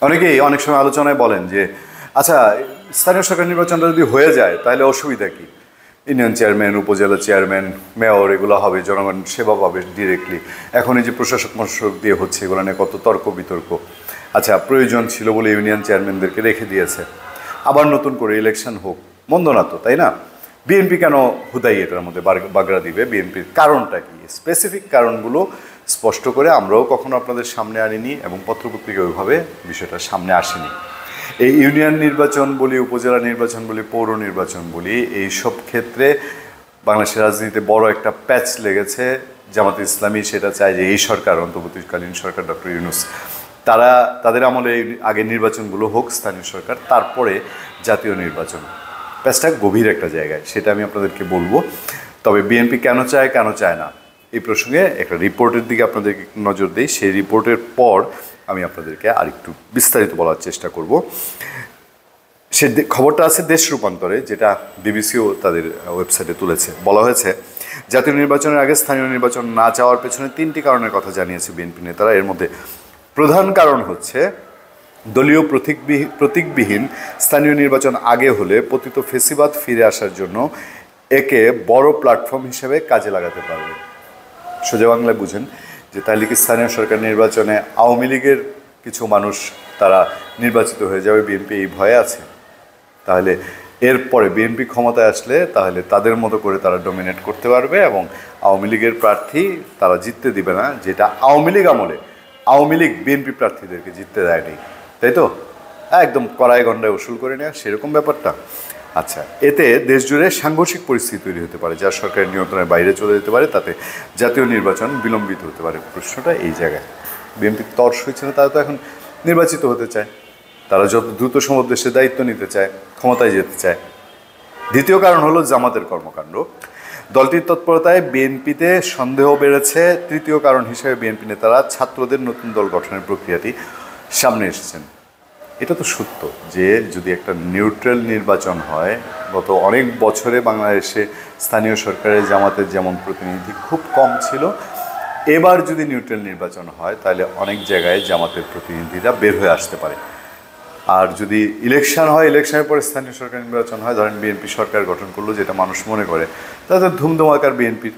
অনেকেই অনেক সময় আলোচনায় বলেন যে আচ্ছা, স্থানীয় সরকার নির্বাচনটা যদি হয়ে যায় তাহলে অসুবিধা কি? ইউনিয়ন চেয়ারম্যান, উপজেলা চেয়ারম্যান, মেয়র এগুলো হবে, জনগণ সেবা পাবে ডিরেক্টলি। এখন এই যে প্রশাসক মশাসক দিয়ে হচ্ছে, এগুলো নিয়ে কত তর্ক বিতর্ক। আচ্ছা, প্রয়োজন ছিল বলে ইউনিয়ন চেয়ারম্যানদেরকে রেখে দিয়েছে, আবার নতুন করে ইলেকশন হোক, মন্দ না তো, তাই না? বিএনপি কেন হুদাই এটার মধ্যে বাগড়া দিবে? বিএনপির কারণটা কি? স্পেসিফিক কারণগুলো স্পষ্ট করে আমরাও কখনো আপনাদের সামনে আনিনি এবং পত্রপত্রিকা ওইভাবে বিষয়টা সামনে আসেনি। এই ইউনিয়ন নির্বাচন বলি, উপজেলা নির্বাচন বলি, পৌর নির্বাচন বলি, এই সব ক্ষেত্রে বাংলাদেশের রাজনীতিতে বড় একটা প্যাচ লেগেছে। জামাতে ইসলামী সেটা চায় যে এই সরকার, অন্তর্বর্তীকালীন সরকার ডক্টর ইউনূস, তাদের আমলে আগে নির্বাচনগুলো হোক, স্থানীয় সরকার, তারপরে জাতীয় নির্বাচন। প্যাচটা গভীর একটা জায়গায়, সেটা আমি আপনাদেরকে বলবো। তবে বিএনপি কেন চায়, কেন চায় না, এই প্রসঙ্গে একটা রিপোর্টের দিকে আপনাদেরকে নজর দিই। সেই রিপোর্টের পর আমি আপনাদেরকে আরেকটু বিস্তারিত বলার চেষ্টা করব। সে খবরটা আছে দেশ রূপান্তরে, যেটা বিবিসিও তাদের ওয়েবসাইটে তুলেছে। বলা হয়েছে, জাতীয় নির্বাচনের আগে স্থানীয় নির্বাচন না চাওয়ার পেছনে 3টি কারণের কথা জানিয়েছে বিএনপি নেতারা। এর মধ্যে প্রধান কারণ হচ্ছে দলীয় প্রতীকবিহীন স্থানীয় নির্বাচন আগে হলে পতিত ফেসিবাদ ফিরে আসার জন্য একে বড় প্ল্যাটফর্ম হিসেবে কাজে লাগাতে পারবে। সোজা বাংলায় বুঝেন যে তাহলে কি স্থানীয় সরকার নির্বাচনে আওয়ামী লীগের কিছু মানুষ তারা নির্বাচিত হয়ে যাবে, বিএনপি এই ভয়ে আছে। তাহলে এরপরে বিএনপি ক্ষমতায় আসলে তাহলে তাদের মতো করে তারা ডমিনেট করতে পারবে এবং আওয়ামী লীগের প্রার্থী তারা জিততে দিবে না, যেটা আওয়ামী লীগ আমলে আওয়ামী লীগ বিএনপি প্রার্থীদেরকে জিততে দেয়নি, তাই তো? একদম কড়াই গন্ডায় উসুল করে নেওয়া, সেরকম ব্যাপারটা। আচ্ছা, এতে দেশ জুড়ে সাংঘর্ষিক পরিস্থিতি তৈরি হতে পারে, যা সরকারের নিয়ন্ত্রণের বাইরে চলে যেতে পারে, তাতে জাতীয় নির্বাচন বিলম্বিত হতে পারে। প্রশ্নটা এই জায়গায়। বিএনপি তর্স হয়েছে না, তারা তো এখন নির্বাচিত হতে চায়, তারা যত দ্রুত সম্ভব দেশে দায়িত্ব নিতে চায়, ক্ষমতায় যেতে চায়। দ্বিতীয় কারণ হলো জামাতের কর্মকাণ্ড, দলটির তৎপরতায় বিএনপিতে সন্দেহ বেড়েছে। তৃতীয় কারণ হিসেবে বিএনপি নেতারা ছাত্রদের নতুন দল গঠনের প্রক্রিয়াটি সামনে এসেছেন। এটা তো সত্য যে যদি একটা নিউট্রাল নির্বাচন হয়, গত অনেক বছরে বাংলাদেশে স্থানীয় সরকারের জামাতের যেমন প্রতিনিধি খুব কম ছিল, এবার যদি নিউট্রাল নির্বাচন হয় তাহলে অনেক জায়গায় জামাতের প্রতিনিধিরা বের হয়ে আসতে পারে। আর যদি ইলেকশন হয়, ইলেকশনের পরে স্থানীয় সরকার নির্বাচন হয়, ধরেন বিএনপি সরকার গঠন করলো, যেটা মানুষ মনে করে, তাদের ধুমধুমাকার বিএনপির।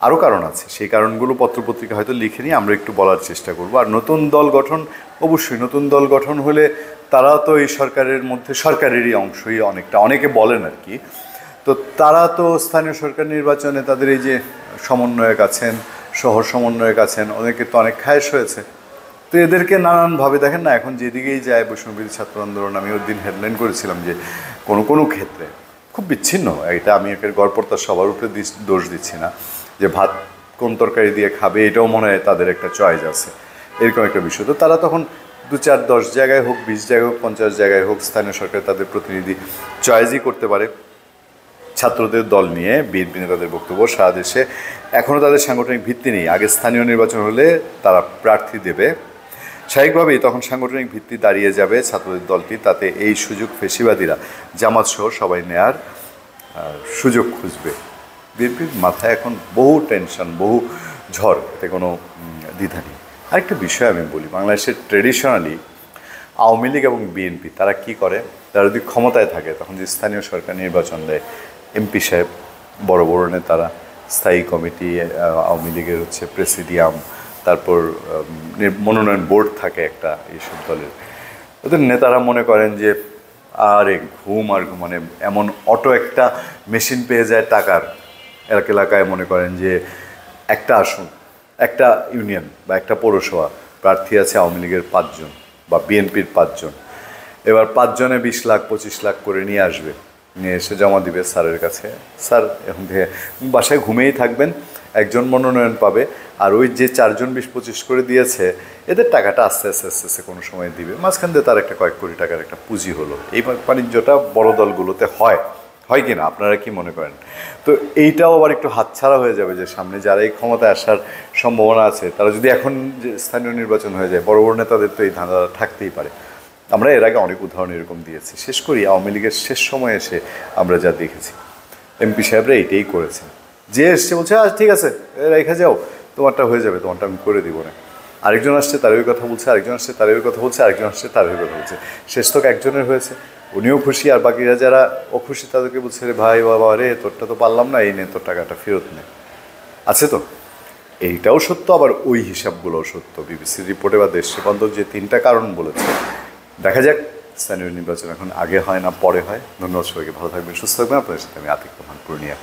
আরও কারণ আছে, সেই কারণগুলো পত্রপত্রিকা হয়তো লিখে নিয়ে আমরা একটু বলার চেষ্টা করব। আর নতুন দল গঠন, অবশ্যই নতুন দল গঠন হলে তারা তো এই সরকারের মধ্যে সরকারেরই অংশই অনেকটা, অনেকে বলেন আর কি। তো তারা তো স্থানীয় সরকার নির্বাচনে তাদের এই যে সমন্বয়ক আছেন, শহর সমন্বয়ক আছেন, অনেকে তো অনেক খায়েশ হয়েছে। তো এদেরকে নানানভাবে দেখেন না, এখন যেদিকেই যায় বৈষম্যবিরোধী ছাত্র আন্দোলন, আমি ওর দিন হেডলাইন করেছিলাম যে কোনো কোনো ক্ষেত্রে খুব বিচ্ছিন্ন, এটা আমি একের গড়পড়তা সবার উপরে দোষ দিচ্ছি না, যে ভাত কোন তরকারি দিয়ে খাবে এটাও মনে হয় তাদের একটা চয়েস আছে, এরকম একটা বিষয়। তো তারা তখন 2, 4, 10 জায়গায় হোক, 20 জায়গায় হোক, 50 জায়গায় হোক, স্থানীয় সরকার তাদের প্রতিনিধি চয়েসই করতে পারে। ছাত্রদের দল নিয়ে বিএনপি নেতাদের বক্তব্য, সারা দেশে এখনও তাদের সাংগঠনিক ভিত্তি নেই, আগে স্থানীয় নির্বাচন হলে তারা প্রার্থী দেবে, স্বাভাবিকভাবেই তখন সাংগঠনিক ভিত্তি দাঁড়িয়ে যাবে ছাত্রদের দলটি, তাতে এই সুযোগ ফেসিবাদীরা জামাত সহ সবাই নেয়ার সুযোগ খুঁজবে। বিএনপির মাথায় এখন বহু টেনশন, বহু ঝড়, এতে কোনো দ্বিধা নেই। আরেকটা বিষয় আমি বলি, বাংলাদেশের ট্রেডিশনালি আওয়ামী লীগ এবং বিএনপি তারা কি করে, তারা যদি ক্ষমতায় থাকে তখন যে স্থানীয় সরকার নির্বাচন দেয়, এমপি সাহেব, বড় বড় নেতারা, স্থায়ী কমিটি, আওয়ামী লীগের হচ্ছে প্রেসিডিয়াম, তারপর মনোনয়ন বোর্ড থাকে একটা এইসব দলের, ওদের নেতারা মনে করেন যে আরে ঘুম আর মানে এমন অটো একটা মেশিন পেয়ে যায় টাকার, এলাকায় মনে করেন যে একটা আসন, একটা ইউনিয়ন বা একটা পৌরসভা প্রার্থী আছে আওয়ামী লীগের 5 জন বা বিএনপির 5 জন, এবার 5 জনে 20 লাখ 25 লাখ করে নিয়ে আসবে, নিয়ে এসে জমা দিবে স্যারের কাছে। স্যার এখন থেকে বাসায় ঘুমিয়েই থাকবেন, একজন মনোনয়ন পাবে, আর ওই যে 4 জন 20-25 করে দিয়েছে এদের টাকাটা আস্তে আস্তে আস্তে আস্তে কোনো সময় দিবে, মাঝখান দিয়ে তার একটা কয়েক কোটি টাকার একটা পুঁজি হলো। এই বাণিজ্যটা বড় দলগুলোতে হয় কি না, আপনারা কি মনে করেন? তো এইটাও আবার একটু হাতছাড়া হয়ে যাবে, যে সামনে যারা এই ক্ষমতায় আসার সম্ভাবনা আছে তারা যদি এখন যে স্থানীয় নির্বাচন হয়ে যায়, বড় বড় নেতাদের তো এই ধাঁধা থাকতেই পারে। আমরা এর আগে অনেক উদাহরণ এরকম দিয়েছি, শেষ করি আওয়ামী লীগের শেষ সময়ে এসে আমরা যা দেখেছি, এমপি সাহেবরা এইটাই করেছেন, যে এসছে বলছে আজ ঠিক আছে রেখে যাও, তোমারটা হয়ে যাবে, তোমারটা আমি করে দিব না। আরেকজন আসছে তারই কথা বলছে, আরেকজন আসছে তারই কথা বলছে, আরেকজন আসছে তারই কথা বলছে। শেষ তো একজনের হয়েছে, উনিও খুশি, আর বাকিরা যারা অখুশি তাদেরকে বলছে রে ভাই বাবা রে তোরটা তো পারলাম না, এই নে তোর টাকাটা ফেরত নে। আছে তো, এইটাও সত্য, আবার ওই হিসাবগুলোও সত্য। বিবিসির রিপোর্টে বা দেশ সেবান্তর যে 3টা কারণ বলেছে, দেখা যাক স্থানীয় নির্বাচন এখন আগে হয় না পরে হয়। ধন্যবাদ সবাইকে, ভালো থাকবেন, সুস্থ থাকবেন। আপনাদের সাথে আমি আতিক রহমান, পূর্ণিয়া।